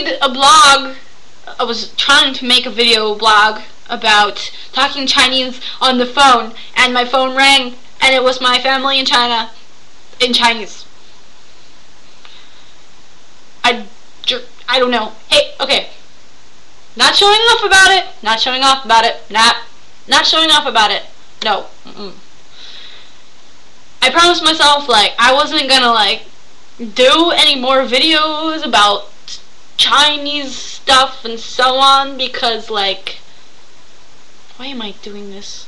made a blog. I was trying to make a video blog about talking Chinese on the phone, and my phone rang, and it was my family in China, in Chinese. I don't know. Hey, okay. Not showing off about it. Not showing off about it. Not showing off about it. No. I promised myself, like, I wasn't gonna, like, do any more videos about Chinese stuff and so on, because, like, why am I doing this?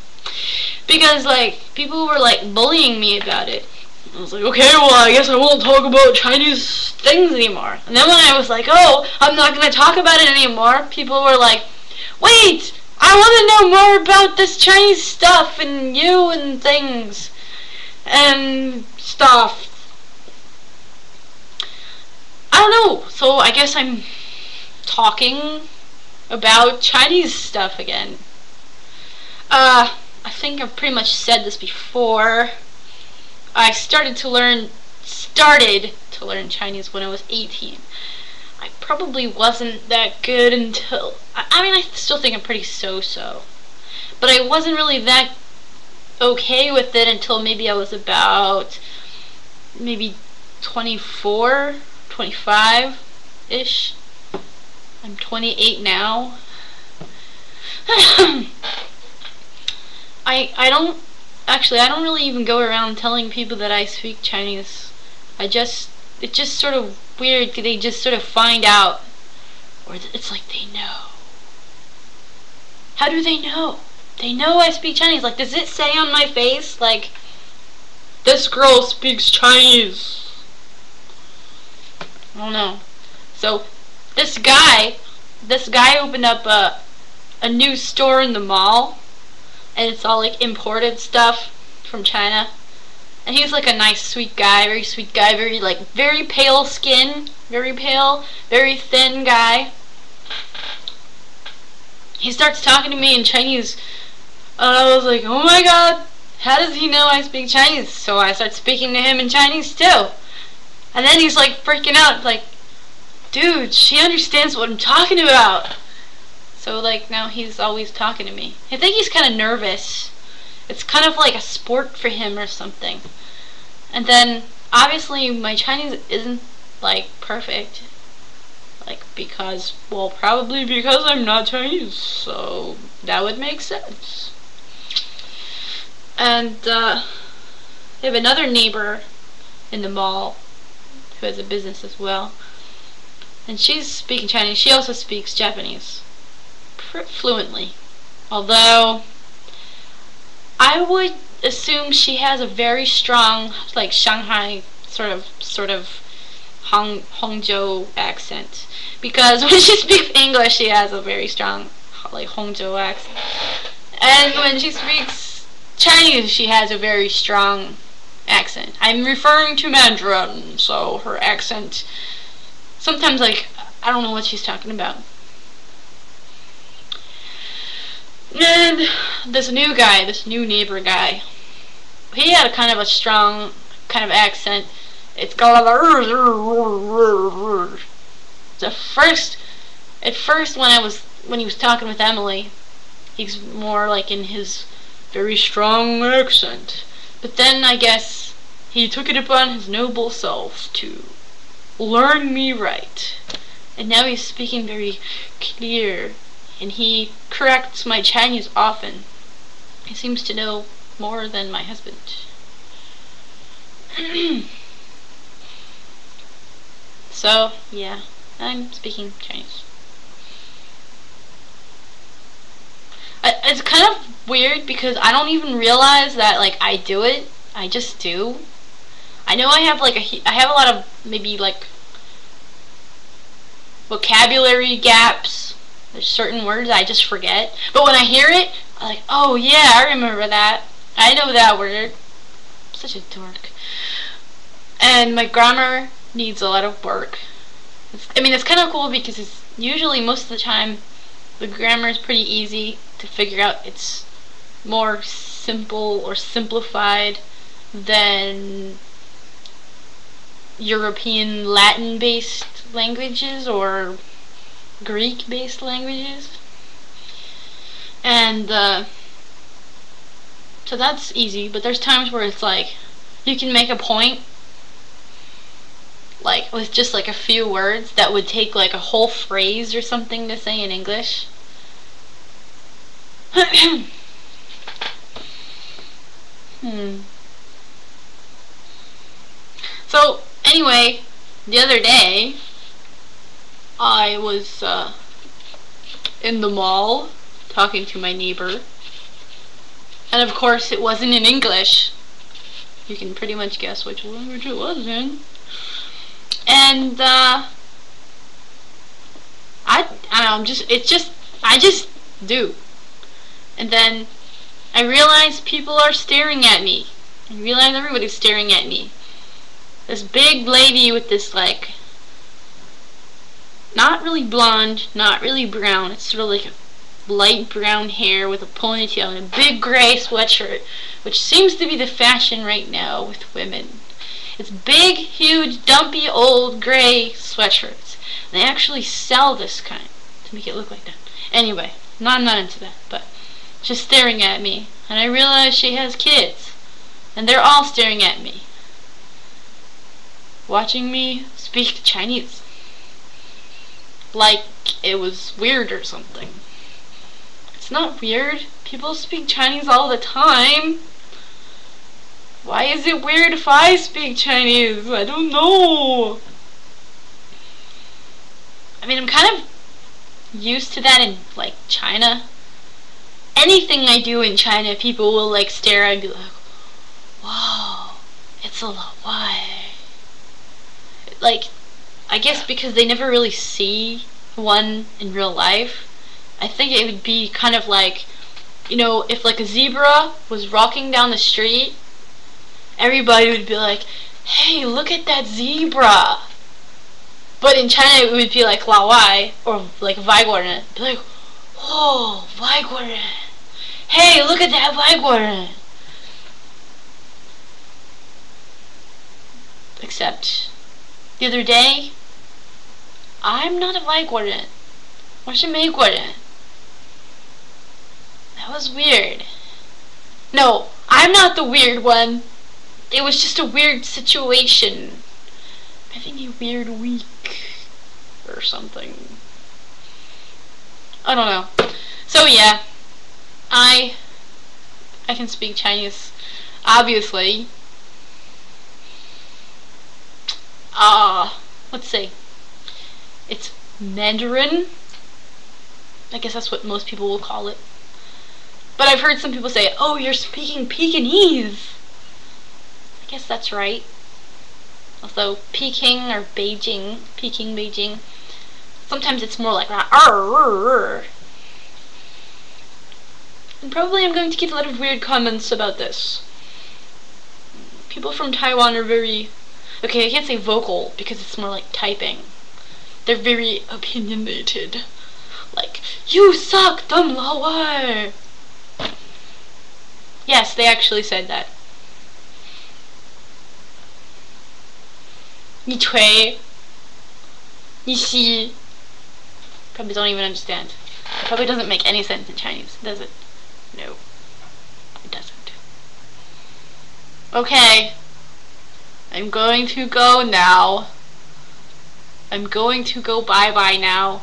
Because, like, people were, like, bullying me about it. I was like, okay, well, I guess I won't talk about Chinese things anymore. And then when I was like, oh, I'm not going to talk about it anymore, people were like, wait, I want to know more about this Chinese stuff and you and things and stuff. I don't know, so I guess I'm talking about Chinese stuff again. I think I've pretty much said this before. I started to learn Chinese when I was 18. I probably wasn't that good until, I mean, I still think I'm pretty so-so. But I wasn't really that okay with it until maybe I was about, maybe 24, 25-ish. I'm 28 now. I don't really even go around telling people that I speak Chinese. It's just sort of weird. They just sort of find out, or it's like they know. How do they know? They know I speak Chinese. Like, does it say on my face, like, this girl speaks Chinese? I don't know. So, this guy opened up a new store in the mall, and it's all like imported stuff from China. And he's like a nice, sweet guy, very pale skin, very pale, very thin guy. He starts talking to me in Chinese, and I was like, oh my god, how does he know I speak Chinese? So I start speaking to him in Chinese too. And then he's like freaking out, like, dude, she understands what I'm talking about. So, like, now he's always talking to me. I think he's kind of nervous. It's kind of like a sport for him or something. And then, obviously, my Chinese isn't, like, perfect. Like, because, well, probably because I'm not Chinese. So, that would make sense. And, I have another neighbor in the mall who has a business as well. And she's speaking Chinese. She also speaks Japanese fluently, although I would assume she has a very strong, like, Shanghai sort of Hangzhou accent, because when she speaks English she has a very strong, like, Hangzhou accent, and when she speaks Chinese she has a very strong accent. I'm referring to Mandarin, so her accent sometimes, like, I don't know what she's talking about. And this new neighbor guy, he had a kind of a strong kind of accent. It's called at first when he was talking with Emily, he's more like in his very strong accent. But then I guess he took it upon his noble self to learn me right, and now he's speaking very clear. And he corrects my Chinese often. He seems to know more than my husband. So, yeah, I'm speaking Chinese. It's kind of weird because I don't even realize that, like, I do it. I just do. I know I have, like, I have a lot of, maybe, like, vocabulary gaps. There's certain words I just forget. But when I hear it, I'm like, oh yeah, I remember that. I know that word. I'm such a dork. And my grammar needs a lot of work. It's kind of cool because it's usually, most of the time, the grammar is pretty easy to figure out. It's more simple or simplified than European Latin-based languages, or Greek-based languages. And so that's easy, but there's times where it's like you can make a point like with just like a few words that would take like a whole phrase or something to say in English. So anyway, the other day I was in the mall talking to my neighbor, and of course it wasn't in English. You can pretty much guess which language it was in. And I don't know, I just do. And then I realized people are staring at me. I realized everybody's staring at me. This big lady with this like not really blonde, not really brown, it's sort of like a light brown hair with a ponytail and a big gray sweatshirt, which seems to be the fashion right now with women. It's big, huge, dumpy, old gray sweatshirts. And they actually sell this kind to make it look like that. Anyway, I'm not into that, but just staring at me. And I realized she has kids. And they're all staring at me, watching me speak Chinese. Like it was weird or something. It's not weird. People speak Chinese all the time. Why is it weird if I speak Chinese? I don't know. I mean, I'm kind of used to that in like China. Anything I do in China, people will like stare and be like, "Wow, it's a lot. Why?" Like, I guess because they never really see one in real life. I think it would be kind of like, you know, if like a zebra was walking down the street, everybody would be like, "Hey, look at that zebra." But in China it would be like "lao wai" or like "vaiguoren." Be like, "Oh, vaiguoren. Hey, look at that vaiguoren." Except the other day, I'm not a vaiguoren. What's a vaiguoren? That was weird. No, I'm not the weird one. It was just a weird situation. I'm having a weird week or something. I don't know. So yeah, I can speak Chinese, obviously. Let's see. It's Mandarin. I guess that's what most people will call it. But I've heard some people say, "Oh, you're speaking Pekingese." I guess that's right. Although Peking or Beijing, Peking, Beijing, sometimes it's more like that. And probably I'm going to get a lot of weird comments about this. People from Taiwan are very, okay, I can't say vocal because it's more like typing. They're very opinionated. Like, "You suck, dumb lao wai." Yes, they actually said that. 你锤, 你吸. Probably don't even understand. It probably doesn't make any sense in Chinese, does it? No, it doesn't. Okay, I'm going to go now. I'm going to go bye-bye now.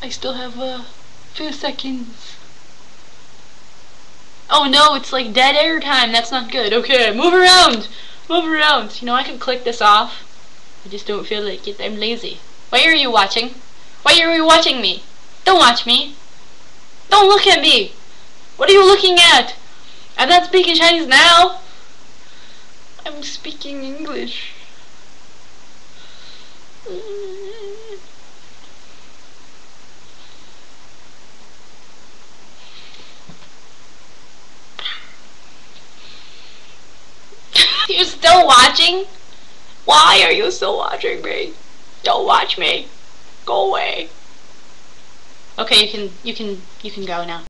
I still have a few seconds. Oh no, it's like dead air time. That's not good. Okay, move around. Move around. You know, I could click this off. I just don't feel like it. I'm lazy. Why are you watching? Why are you watching me? Don't watch me. Don't look at me. What are you looking at? I'm not speaking Chinese now. I'm speaking English. You're still watching? Why are you still watching me? Don't watch me. Go away. Okay, you can go now.